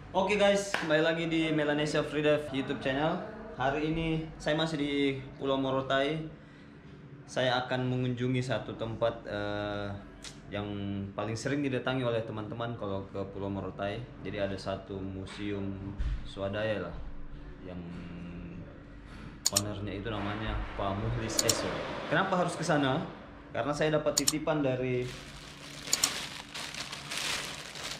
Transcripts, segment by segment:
Oke guys, kembali lagi di Melanesia Free Dive YouTube channel. Hari ini saya masih di Pulau Morotai. Saya akan mengunjungi satu tempat yang paling sering didatangi oleh teman-teman kalau ke Pulau Morotai. Jadi ada satu museum swadaya lah, yang ownernya itu namanya Pak Muhlis Eso. Kenapa harus ke sana? Karena saya dapat titipan dari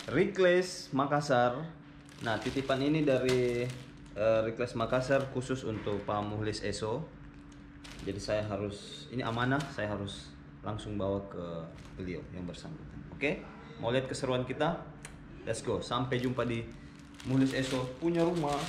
Rikles Makassar. Nah, titipan ini dari Rikles Makassar khusus untuk Pak Muhlis Eso. Jadi saya harus, ini amanah, saya harus langsung bawa ke beliau yang bersangkutan. Oke, mau lihat keseruan kita? Let's go. Sampai jumpa di Muhlis Eso punya rumah.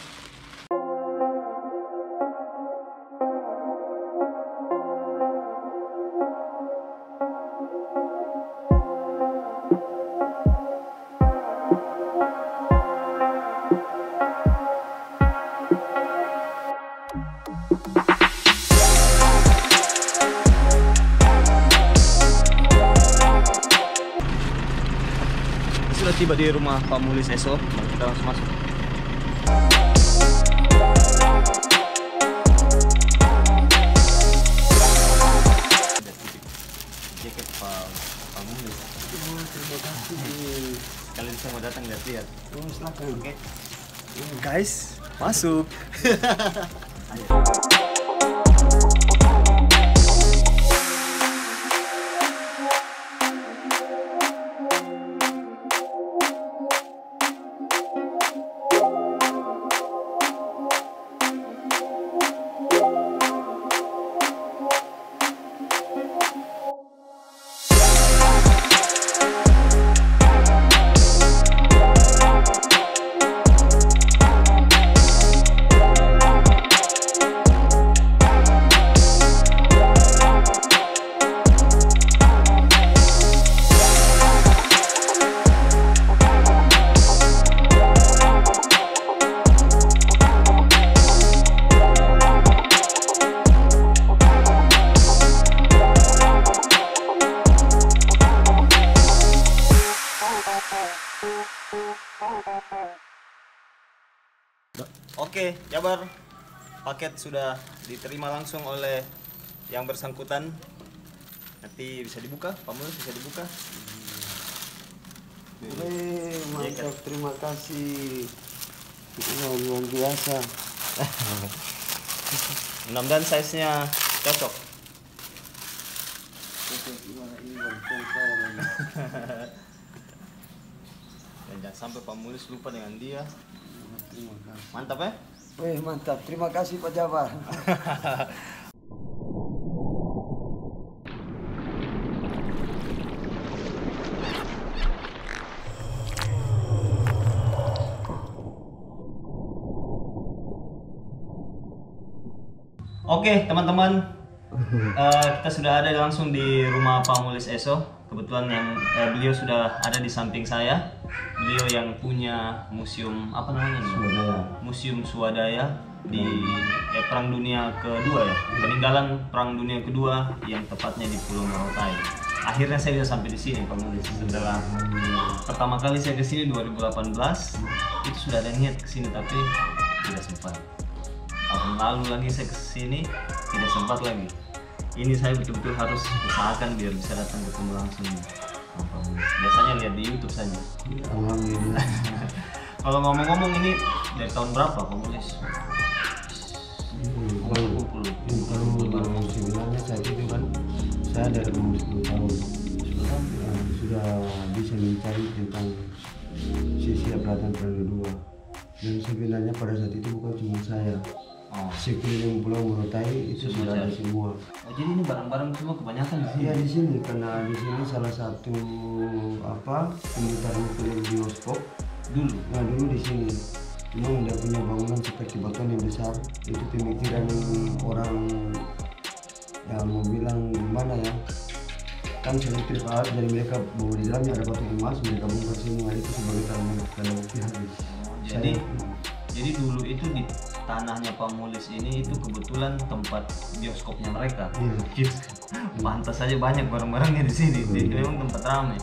Sudah tiba di rumah Pak Muhlis Eso. Kita langsung masuk. Jaket Pak Muhlis. Terima kasih. Kalian bisa mau datang lihat-lihat. Oh, silakan. Oke. Guys, masuk. Oke, Jabar. Paket sudah diterima langsung oleh yang bersangkutan. Nanti bisa dibuka, Pak Muhlis bisa dibuka. Mantap, terima kasih. Luar biasa. Mudah-mudahan size-nya cocok. Dan jangan sampai Pak Muhlis lupa dengan dia. Terima kasih. Mantap ya? Mantap. Terima kasih Pak Jabar. Oke, teman-teman. Kita sudah ada langsung di rumah Pak Muhlis Eso. Kebetulan yang beliau sudah ada di samping saya. Beliau yang punya museum apa namanya nih? Swadaya. Museum Swadaya di Perang Dunia Kedua ya. Peninggalan Perang Dunia Kedua yang tepatnya di Pulau Morotai. Akhirnya saya bisa sampai di sini Pak Muhlis. Setelah pertama kali saya ke sini 2018, itu sudah ada niat ke sini tapi tidak sempat. Tahun lalu lagi saya ke sini tidak sempat lagi. Ini saya betul-betul harus usahakan biar bisa datang ketemu langsung. Biasanya lihat di YouTube saja. Alhamdulillah. Kalau ngomong-ngomong ini dari tahun berapa Pak Muhlis? Kalau sebenarnya saat itu kan saya dari umur 10 tahun sudah bisa mencari tentang sisi Perang Dunia. Dan sebenarnya pada saat itu bukan cuma saya. Sekeliling Pulau Morotai itu sudah ada semua. Oh, jadi ini barang-barang semua kebanyakan di sini? Iya, di sini karena di sini salah satu pemutaran film bioskop Dulu? Nah, dulu di sini memang udah punya bangunan seperti batuan yang besar. Itu pemikiran orang yang mau bilang gimana ya, kan selektif alat dari mereka bahwa di dalamnya ada batu emas, mereka bongkar semua itu sebagai tanda bukti habis. Jadi dulu itu di tanahnya Pak Muhlis ini itu kebetulan tempat bioskopnya mereka. Iya. Pantas saja banyak barang-barangnya di sini. Jadi memang tempat ramai.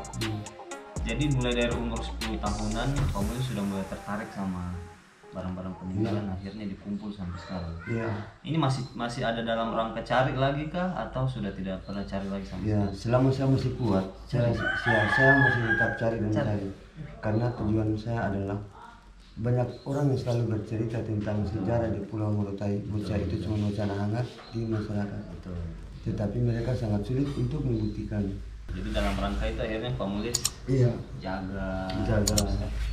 Jadi mulai dari umur 10 tahunan kamu sudah mulai tertarik sama barang-barang peninggalan, akhirnya dikumpul sampai sekarang. Iya. Ini masih ada dalam rangka cari lagi kah atau sudah tidak pernah cari lagi sampai Ya, selama saya masih kuat, saya masih tetap cari dan cari. Karena tujuan saya adalah banyak orang yang selalu bercerita tentang sejarah di Pulau Morotai. Bocah itu cuma wacana hangat di masyarakat. Betul. Tetapi mereka sangat sulit untuk membuktikan. Jadi dalam rangka itu akhirnya Pak Mulis Iya. jaga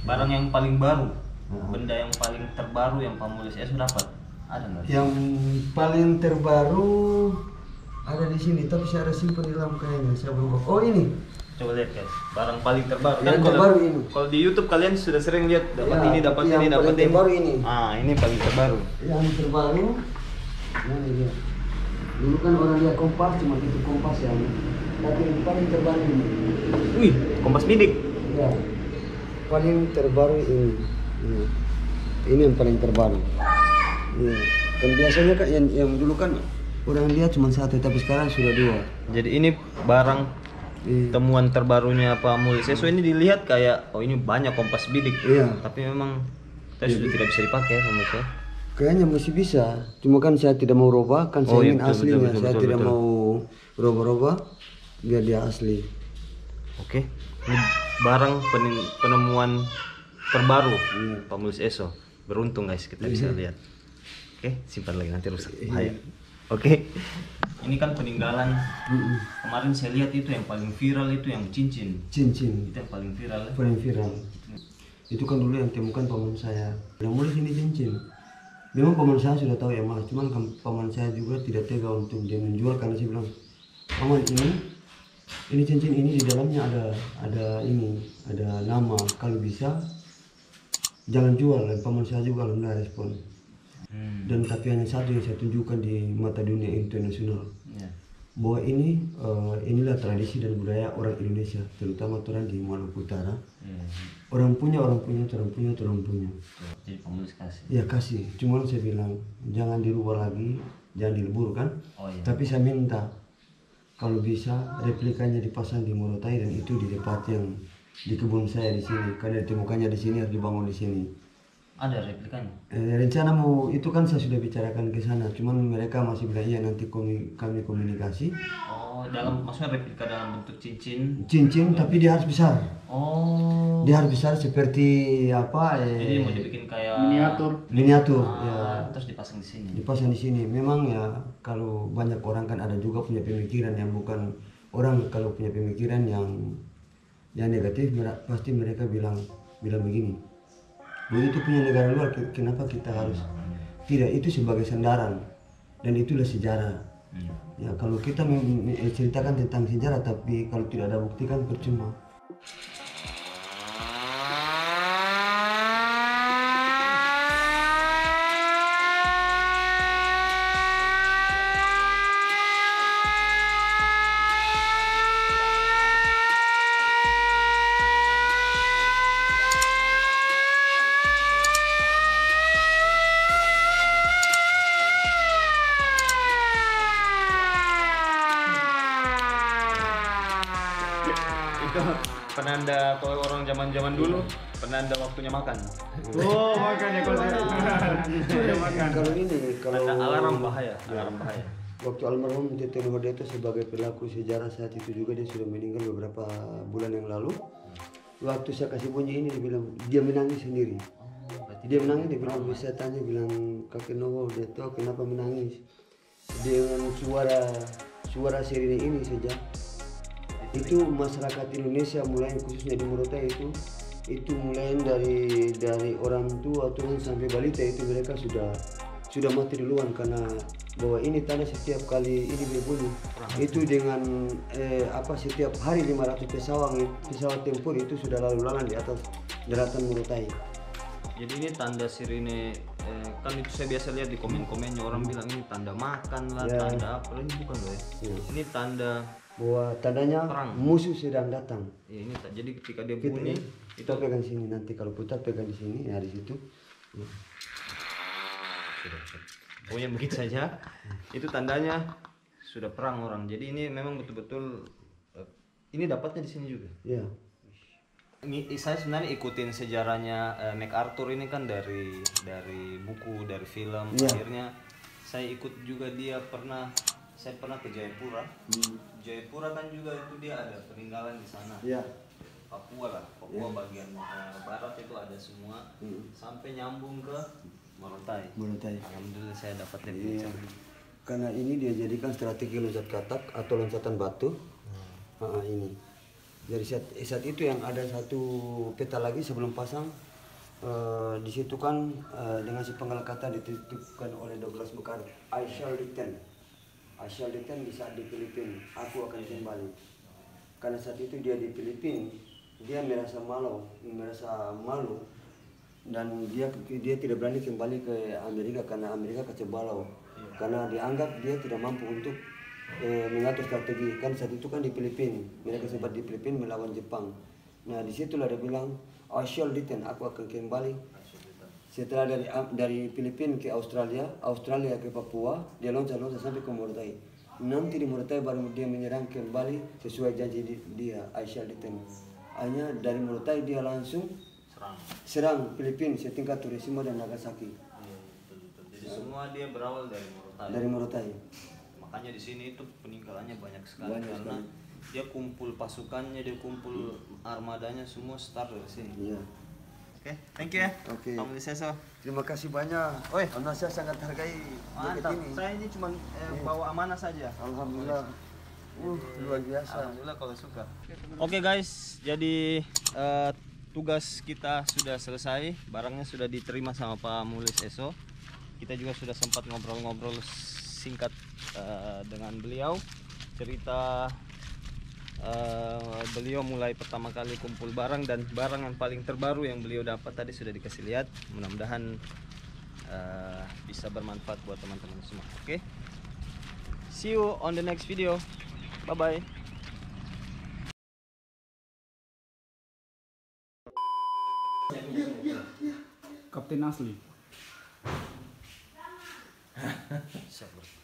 Barang yang paling baru, benda yang paling terbaru yang Pak Mulis dapat ada nggak? Yang paling terbaru ada di sini, tapi saya ada simpan di dalam kayaknya. Saya belum. Oh ini. Coba lihat guys, barang paling terbaru. Yang terbaru ini. Kalau di YouTube kalian sudah sering lihat dapat Ya, ini, dapat yang ini, dapat paling ini. terbaru ini. Ah, ini paling terbaru. Yang terbaru, ini dia. Dulu kan orang lihat kompas, cuma itu kompas yang, tapi yang paling terbaru ini. Wih, kompas bidik. Ya, paling terbaru ini. Ini yang paling terbaru. Iya. Kan biasanya kan yang dulu kan orang lihat cuma satu, tapi sekarang sudah dua. Jadi ini barang temuan terbarunya Pak Mulis. So ini dilihat kayak oh ini banyak kompas bidik. Iya. Tapi memang sudah tidak bisa dipakai Pak Mulis ya. Kayaknya masih bisa, cuma kan saya tidak mau rubah, kan saya ingin betul, aslinya. betul, Saya tidak betul. mau rubah-rubah biar dia asli. Oke. Ini barang penemuan terbaru Pak Mulis Eso. Beruntung guys kita bisa lihat. Oke, simpan lagi nanti rusak. Bahaya. Oke. Ini kan peninggalan. Kemarin saya lihat itu yang paling viral itu yang cincin. Cincin. Itu yang paling viral ya. Paling viral. Itu kan dulu yang temukan paman saya. Yang mulai sini cincin. Memang paman saya sudah tahu ya mas, cuman kan paman saya juga tidak tega untuk dia menjual karena saya bilang, paman ini cincin ini di dalamnya ada nama, kalau bisa jangan jual. Dan paman saya juga alhamdulillah respon. Dan tapi hanya satu yang saya tunjukkan di mata dunia internasional, bahwa inilah tradisi dan budaya orang Indonesia, terutama orang di Maluku Utara. Orang punya. Jadi Pak Mulis kasih. Ya kasih, cuman saya bilang jangan dirubah lagi, jangan dileburkan. Oh, iya. Tapi saya minta kalau bisa replikanya dipasang di Morotai dan itu di tempat yang di kebun saya di sini. Karena ditemukannya di sini harus dibangun di sini. Ada replikanya? Rencana mau itu kan saya sudah bicarakan ke sana, cuman mereka masih bilang iya nanti kami komunikasi. Oh, maksudnya replika dalam bentuk cincin. Cincin tapi dia harus besar. Oh. Dia harus besar seperti apa? Jadi mau dibikin kayak Miniatur. Terus dipasang di sini. Dipasang di sini. Memang ya kalau banyak orang kan ada juga punya pemikiran yang bukan orang, kalau punya pemikiran yang negatif pasti mereka bilang begini. Begitu punya negara luar, kenapa kita harus tidak? Itu sebagai sandaran dan itulah sejarah. Ya kalau kita menceritakan tentang sejarah tapi kalau tidak ada bukti kan percuma. Itu penanda kalau orang zaman dulu, penanda waktunya makan. Oh, makanya kalau saya makan. Kalau Tanda alarm bahaya. waktu almarhum Tito Nurhidayat sebagai pelaku sejarah saat itu juga dia sudah meninggal beberapa bulan yang lalu. Waktu saya kasih bunyi ini dia menangis sendiri. Dia menangis, dia bilang, bisa tanya, bilang kakek Noho dia tahu kenapa menangis dengan suara sirine ini saja. Itu masyarakat Indonesia mulai khususnya di Morotai itu mulai dari orang tua turun sampai balita itu mereka sudah mati duluan karena bahwa ini tanda setiap kali ini berbunyi itu dengan setiap hari 500 pesawat tempur itu sudah lalu lalang di atas daratan Morotai. Jadi ini tanda sirine kan itu saya biasa lihat di komen-komennya orang bilang ini tanda makan lah, tanda apa, ini bukan loh ya. Ini tanda Bahwa tandanya perang. musuh sedang datang. Ya, ini jadi ketika dia bunyi itu pegang sini, nanti kalau putar pegang di sini, ya di situ. pokoknya begitu saja. Itu tandanya sudah perang orang. Jadi ini memang betul-betul ini dapatnya di sini juga. Ya. Saya sebenarnya ikutin sejarahnya MacArthur ini kan dari buku, dari film. Iya. Akhirnya saya ikut juga dia saya pernah ke Jayapura. Jayapura kan juga itu dia ada peninggalan di sana. Iya. Papua bagian barat itu ada semua sampai nyambung ke Morotai. Alhamdulillah saya dapat lihat. Iya. Karena ini dia jadikan strategi loncat katak atau loncatan batu. Ini. Jadi saat itu yang ada satu peta lagi sebelum pasang, di situ kan dengan sepenggal kata dititipkan oleh Douglas MacArthur, I shall return di saat di Filipina, aku akan kembali. Karena saat itu dia di Filipina, dia merasa malu dan dia tidak berani kembali ke Amerika karena Amerika kacau balau, karena dianggap dia tidak mampu untuk mengatur strategi. Kan saat itu kan di Filipina, mereka sempat di Filipina melawan Jepang. Nah disitulah dia bilang I shall return, aku akan kembali. Setelah dari Filipina ke Australia ke Papua, dia loncat sampai ke Morotai. Nanti di Morotai baru dia menyerang kembali sesuai janji dia, I shall return. Hanya dari Morotai dia langsung serang Filipina setingkat Hiroshima dan Nagasaki. Jadi semua dia berawal dari Morotai. Makanya di sini itu peninggalannya banyak sekali karena dia kumpul pasukannya, dia kumpul armadanya semua start dari sini. Iya. Oke, thank you ya. Oke. Pak Mulis Eso. Terima kasih banyak. Karena saya sangat hargai Mantap. ini. Saya ini cuma bawa amanah saja. Alhamdulillah. Luar biasa. Alhamdulillah kalau suka. Oke guys, jadi tugas kita sudah selesai. Barangnya sudah diterima sama Pak Mulis Eso. Kita juga sudah sempat ngobrol-ngobrol singkat dengan beliau, cerita beliau mulai pertama kali kumpul barang dan barang yang paling terbaru yang beliau dapat tadi sudah dikasih lihat. Mudah-mudahan bisa bermanfaat buat teman-teman semua. Oke, see you on the next video. Bye bye. Kapten asli. Siap bro.